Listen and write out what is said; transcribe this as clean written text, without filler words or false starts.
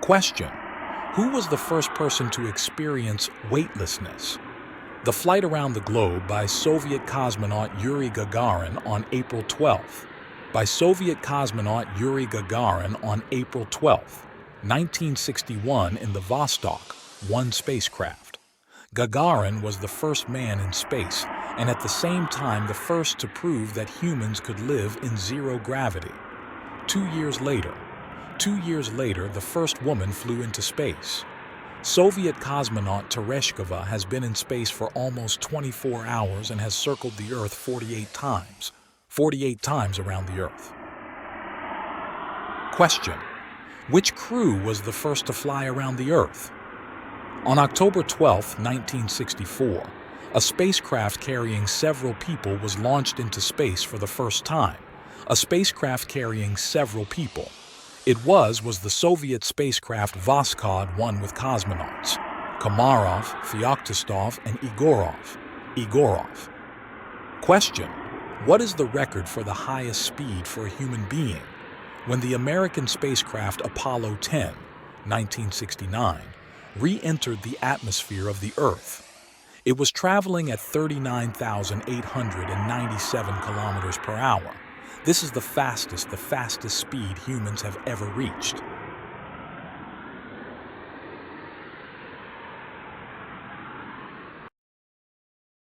Question: who was the first person to experience weightlessness? The flight around the globe by Soviet cosmonaut Yuri Gagarin on April 12th. By Soviet cosmonaut Yuri Gagarin on April 12th, 1961 in the Vostok 1 spacecraft. Gagarin was the first man in space and at the same time the first to prove that humans could live in zero gravity. 2 years later, the first woman flew into space. Soviet cosmonaut Tereshkova has been in space for almost 24 hours and has circled the Earth 48 times around the Earth. Question: which crew was the first to fly around the Earth? On October 12, 1964, a spacecraft carrying several people was launched into space for the first time. A spacecraft carrying several people. It was the Soviet spacecraft Vostok 1 with cosmonauts Komarov, Feoktistov, and Igorov. Question: what is the record for the highest speed for a human being? When the American spacecraft Apollo 10, 1969, re-entered the atmosphere of the Earth, it was traveling at 39,897 kilometers per hour. This is the fastest speed humans have ever reached.